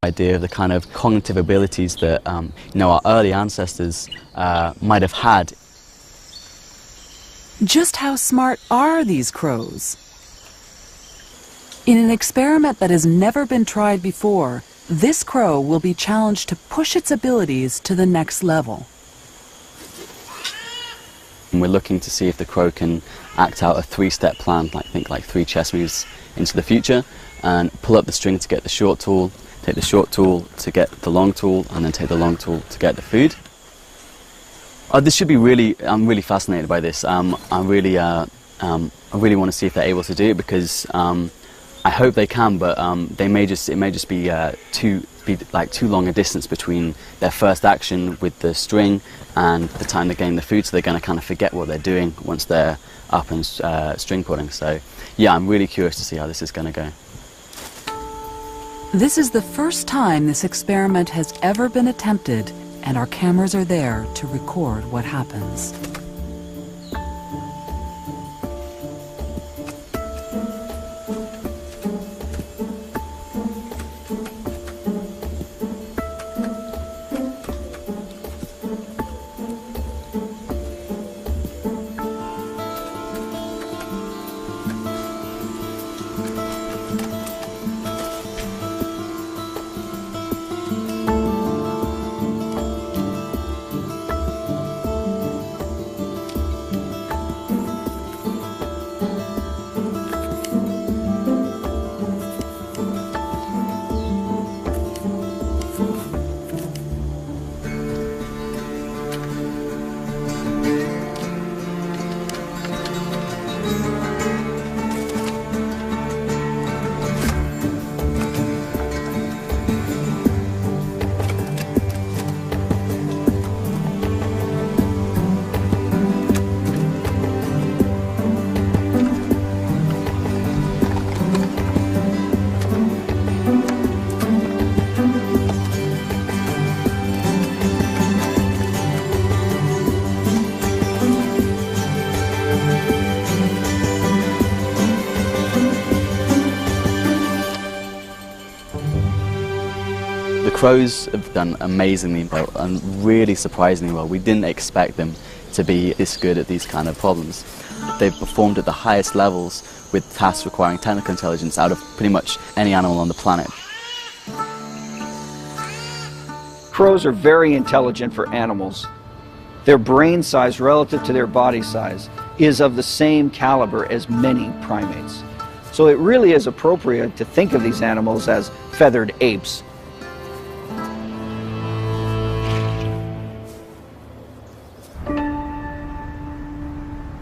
Idea of the kind of cognitive abilities that our early ancestors might have had. Just how smart are these crows? In an experiment that has never been tried before, this crow will be challenged to push its abilities to the next level. And we're looking to see if the crow can act out a three-step plan, like 3 chess moves into the future, and pull up the string to get the short tool, take the short tool to get the long tool, and then take the long tool to get the food. This should be I'm really fascinated by this. I really want to see if they're able to do it, because I hope they can, but it may just be too long a distance between their first action with the string and the time they're getting the food, so they're going to kind of forget what they're doing once they're up and string pulling. So yeah, I'm really curious to see how this is going to go. This is the first time this experiment has ever been attempted, and our cameras are there to record what happens. The crows have done amazingly well and really surprisingly well. We didn't expect them to be this good at these kind of problems. They've performed at the highest levels with tasks requiring technical intelligence out of pretty much any animal on the planet. Crows are very intelligent for animals. Their brain size relative to their body size is of the same caliber as many primates. So it really is appropriate to think of these animals as feathered apes